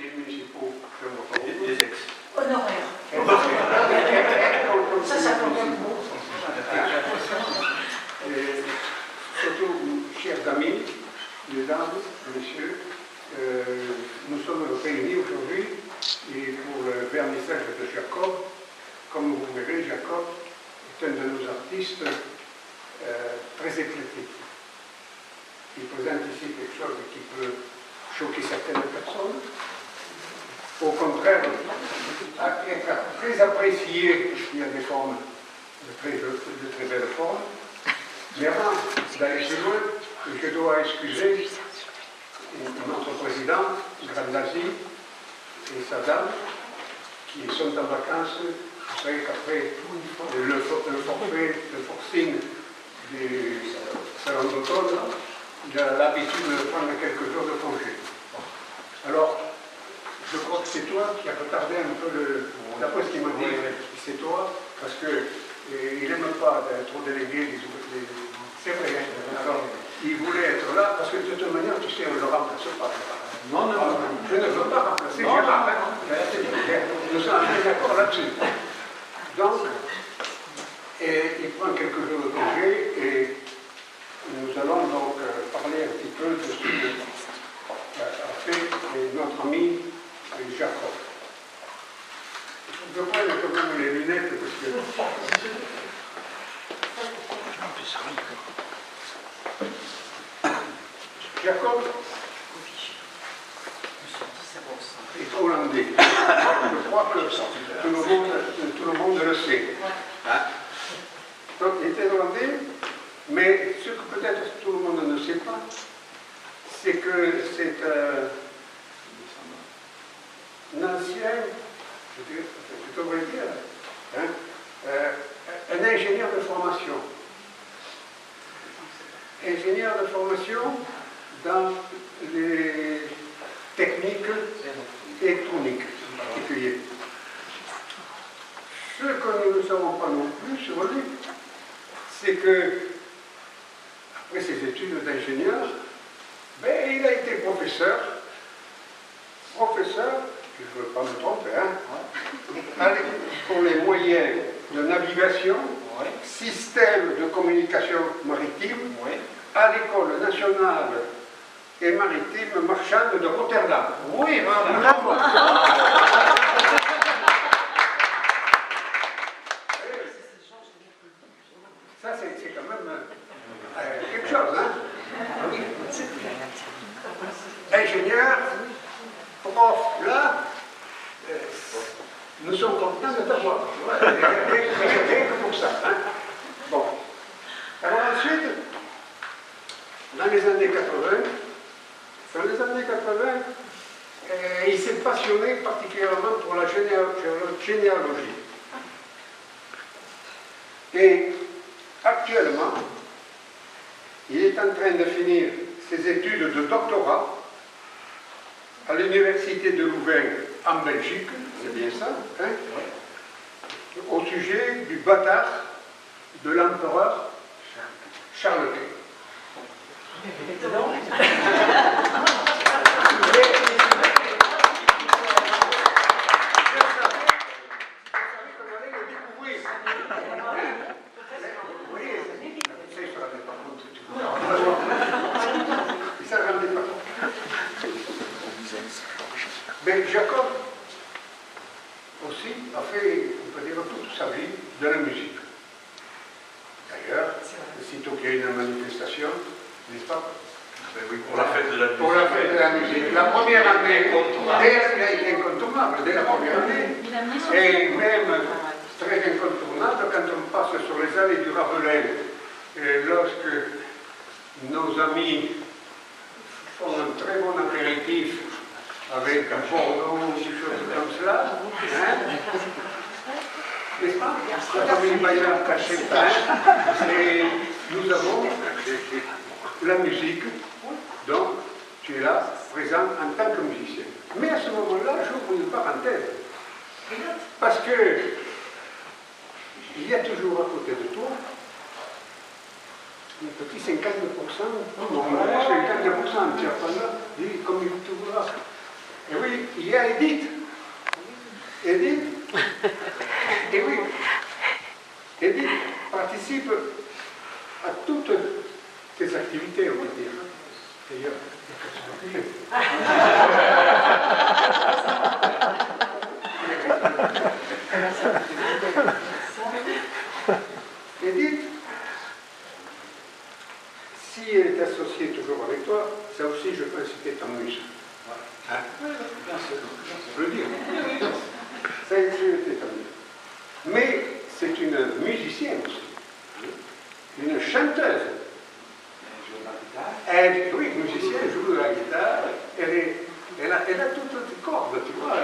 conseillers municipaux de Montauban. Des ex. Honoraire. Ça compte beaucoup. Et surtout, chers amis, mesdames, messieurs, nous sommes réunis aujourd'hui et pour le vernissage de Jacob. Comme vous verrez, Jacob est un de nos artistes très éclectique. Il présente ici quelque chose qui peut choquer certaines personnes. Au contraire, être très apprécié, il y a des formes, de très belles formes. Mais avant d'aller plus loin, je dois excuser notre président, Grandazzi, et sa dame, qui sont en vacances. Vous savez qu'après le forfait, le forcing du salon d'automne, il a l'habitude de prendre quelques jours de congé. Alors, je crois que c'est toi qui as retardé un peu d'après ce qu'il m'a dit, c'est toi, parce qu'il n'aime pas trop délégué. C'est vrai, alors il voulait être là, parce que de toute manière, tu sais, on ne le remplace pas. Non, je ne veux pas remplacer Gérard. Nous sommes d'accord là-dessus. Donc, il prend quelques jours de congé et nous allons donc parler un petit peu de ce qu'a fait notre ami Jacob. Je prends quand même les lunettes parce que... Jacob est hollandais. Je crois que tout le monde le sait. Donc, il était hollandais, mais ce que peut-être tout le monde ne sait pas, c'est que c'est un ancien, je devrais dire, un ingénieur de formation. Ingénieur de formation dans les techniques électroniques particulières. Ce que nous ne savons pas non plus sur lui, c'est que, après ses études d'ingénieur, ben, il a été professeur, je ne veux pas me tromper, pour les moyens de navigation, système de communication maritime, à l'École nationale et maritime marchande de Rotterdam. Oui, voilà. Ça, c'est quand même quelque chose, hein? Ingénieur, prof, là, nous sommes contents de t'avoir. Rien que pour ça. Hein? Bon. Alors ensuite, dans les années 80, il s'est passionné particulièrement pour la généalogie. Et actuellement, il est en train de finir ses études de doctorat à l'université de Louvain en Belgique, c'est bien ça, hein, au sujet du bâtard de l'empereur Charles Quint. Mais Jacob aussi a fait, on peut dire, toute sa vie de la musique. D'ailleurs, aussitôt qu'il y a une manifestation, n'est-ce pas? Ben oui, pour la fête de la musique. Pour la fête de la musique. La première année, il a été incontournable dès la première année. Et même très incontournable quand on passe sur les allées du Ravelin, lorsque nos amis font un très bon apéritif avec un Bordeaux ou quelque chose comme cela, hein? N'est-ce pas? La famille Bayard Cacheta, et nous avons la musique, donc tu es là, présent en tant que musicien. Mais à ce moment-là, j'ouvre une parenthèse, parce que il y a toujours à côté de toi un petit 50%, non, 50%, tu as pas là, comme tu vois. Et oui, il y y a Edith. Edith, et oui, Edith participe à toutes tes activités, on va dire. D'ailleurs, Edith, si elle est associée toujours avec toi, ça aussi, je pense que c'est un muse. Hein? Je veux dire. Ça, c'est un muse. Mais c'est une musicienne aussi. Une chanteuse. Elle, oui, musicienne, elle joue de la guitare. Elle a toutes les cordes, tu vois.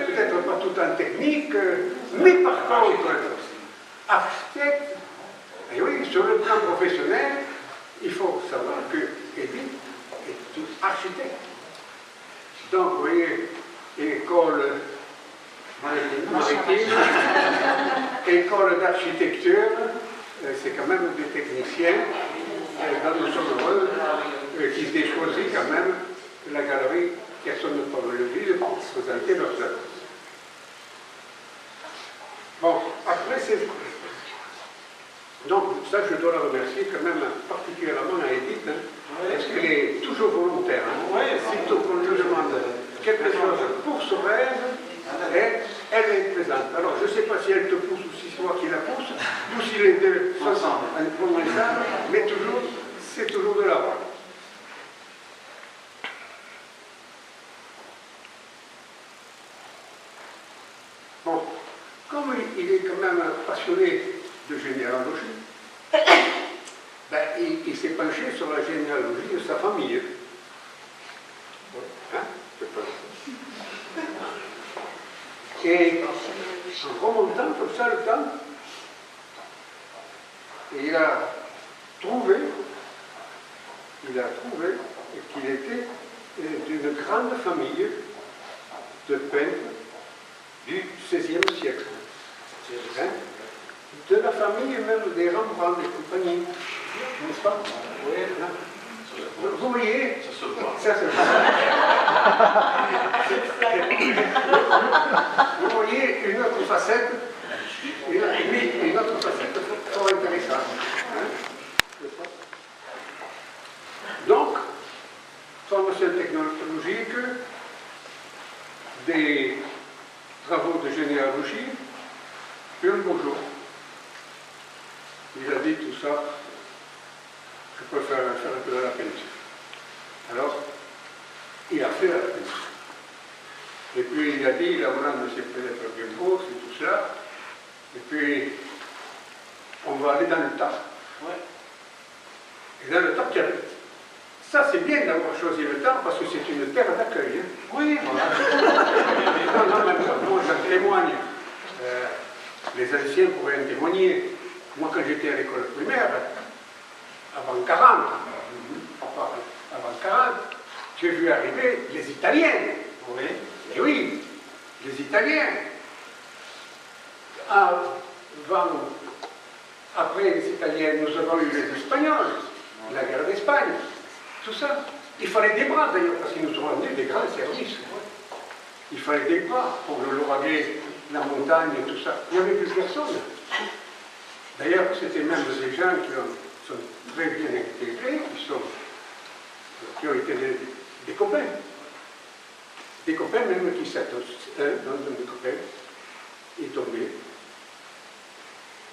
Peut-être pas tout en technique, mais par contre, architecte. Et oui, sur le plan professionnel, il faut savoir que Edith est une architecte. Donc, vous voyez, école maritime, école d'architecture, c'est quand même des techniciens. Donc nous sommes heureux qu'ils aient choisi quand même la galerie Personne de Paul-le-Ville pour présenter leurs œuvres. Bon, après c'est... Donc ça je dois la remercier quand même particulièrement à Edith, hein, parce qu'elle est toujours volontaire. Hein. Sitôt qu'on lui demande quelque chose pour son rêve, elle est présente. Alors je ne sais pas si elle te pousse ou si c'est moi qui la pousse, ou si les deux sont ensemble, mais toujours, c'est toujours de la voix. Bon, comme il est quand même passionné de généalogie, ben, il s'est penché sur la généalogie de sa famille. Hein? Et en remontant comme ça le temps, il a trouvé qu'il était d'une grande famille de peintres du XVIe siècle. Hein? De la famille même des Rembrandt et compagnie, n'est-ce pas? Oui, hein? Vous voyez, ça se voit. Vous voyez une autre facette, une autre facette fort intéressante. Hein? Donc, formation technologique, des travaux de généalogie, puis un beau jour, il a dit tout ça, je peux faire un peu de la peinture. Alors, il a fait la peinture. Et puis il a dit, la Hollande c'est peut-être bien beau, c'est tout ça. Et puis, on va aller dans le tas. Ouais. Et dans le tas, ça c'est bien d'avoir choisi le tas parce que c'est une terre d'accueil. Hein. Oui, voilà. Moi j'en témoigne. Les anciens pourraient en témoigner. Moi quand j'étais à l'école primaire, avant 40, avant 40, j'ai vu arriver les Italiens. Oui. Et oui, les Italiens. Après les Italiens, nous avons eu les Espagnols, la guerre d'Espagne, tout ça. Il fallait des bras d'ailleurs, parce qu'ils nous ont amené des grands services. Il fallait des bras pour le l'ouragan, la montagne et tout ça. Il n'y avait plus personne. D'ailleurs, c'était même des gens qui sont très bien intégrés, qui ont été des copains. Des copains même qui s'attachent, dans un des copains, est tombé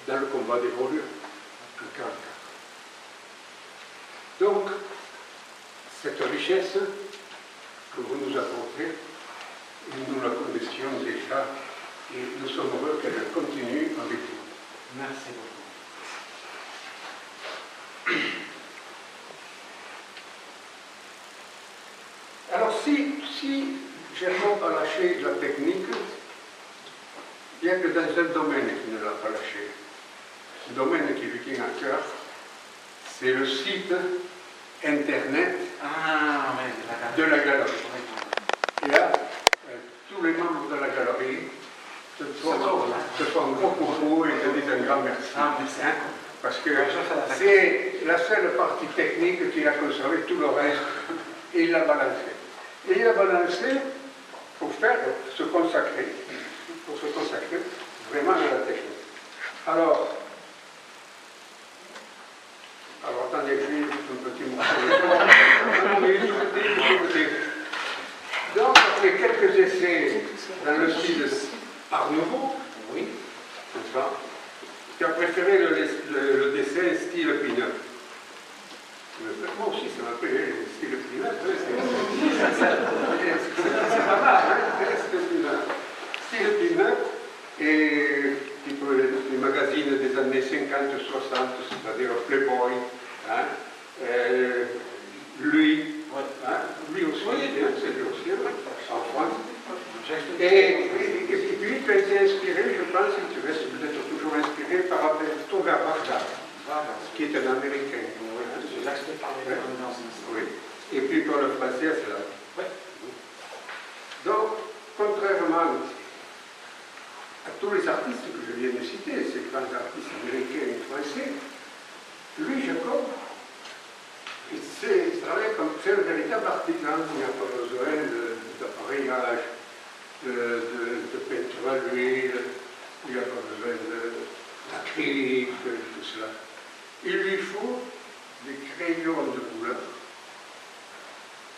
dans le combat des Vosges en 1944. Donc, cette richesse que vous nous apportez, nous la connaissions déjà et nous sommes heureux qu'elle continue avec vous. Merci beaucoup. Alors si Germain a lâché la technique, bien que dans un domaine qui ne l'a pas lâché, ce domaine qui lui tient à cœur, c'est le site internet de la galerie. Et là, tous les membres de la galerie se font un gros coucou et te disent un grand merci. Hein, parce que c'est la seule partie technique qu'il a conservé, tout le reste, et il l'a balancé. Et il a balancé pour se consacrer vraiment à la technique. Alors attendez, je vais un petit morceau. Donc, après quelques essais dans le style Art Nouveau, oui, n'est-ce pas, tu as préféré le dessin style pin-up. Moi aussi, ça m'a pris le style pin-up. C'est pas mal, hein, style pin-up. Et tipo les magazines des années 50-60, c'est-à-dire Playboy, hein, lui, hein, lui aussi, c'est lui aussi, en France. Et puis tu as été inspiré, je pense, et tu restes peut-être toujours inspiré par Alberto Varda, qui est un Américain. Oui. Et puis pour le français, c'est là. Oui. Donc, contrairement à tous les artistes que je viens de citer, ces grands artistes américains et français, lui, Jacob, c'est un véritable artisan. Il n'y a pas besoin d'appareillage, de peinture à l'huile, il n'y a pas besoin d'acrylique, tout cela. Il lui faut des crayons de couleur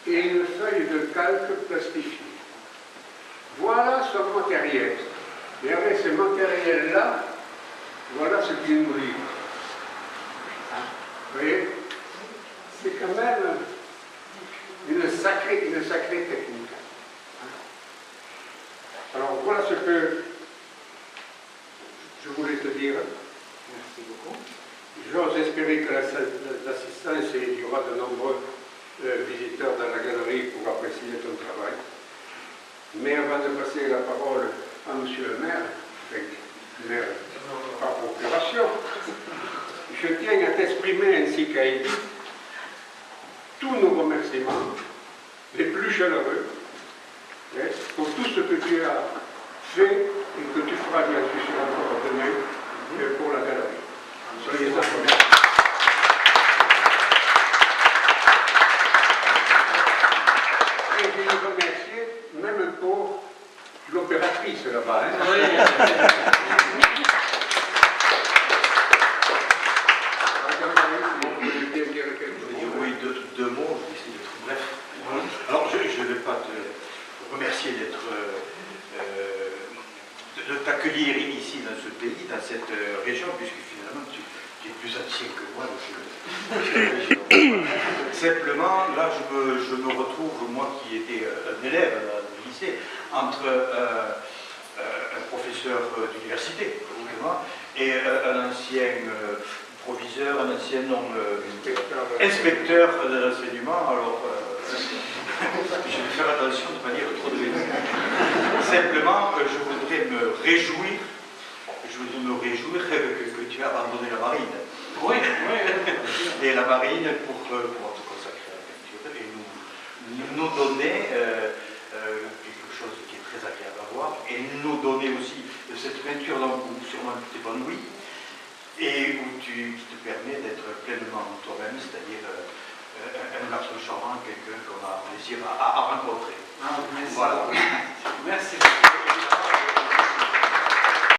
et une feuille de calque plastifiée. Voilà son matériel. Et avec ce matériel-là, voilà ce qu'il nous livre. Vous voyez, c'est quand même une sacrée technique. Alors voilà ce que je voulais te dire. Merci beaucoup. J'ose espérer que l'assistance, et il y aura de nombreux visiteurs dans la galerie pour apprécier ton travail. Mais avant de passer la parole à monsieur le maire, maire par procuration, je tiens à t'exprimer ainsi qu'à Edith tous nos remerciements les plus chaleureux pour tout ce que tu as fait et que tu feras bien sûr encore demain pour la galerie. Soyez informés. Et je les remercier même pour l'opératrice là-bas. Hein. Oui, deux mots, je vais essayer d'être bref. Alors, je ne vais pas te remercier de t'accueillir ici dans ce pays, dans cette région, puisque finalement tu es plus ancien que moi. Simplement, là, je me retrouve, moi qui étais un élève du lycée, entre un professeur d'université, et un ancien proviseur, un ancien inspecteur de l'enseignement. Alors, je vais faire attention de ne pas dire trop de bêtises. Simplement, je voudrais me réjouir que tu aies abandonné la marine. Oui, oui. Et la marine pour te consacrer à la peinture et nous donner quelque chose qui est très agréable à voir et nous donner aussi de cette peinture où sûrement tu t'épanouis et qui te permet d'être pleinement toi-même, c'est-à-dire un garçon charmant, quelqu'un qu'on a plaisir à rencontrer. Ah, merci. Voilà. Merci.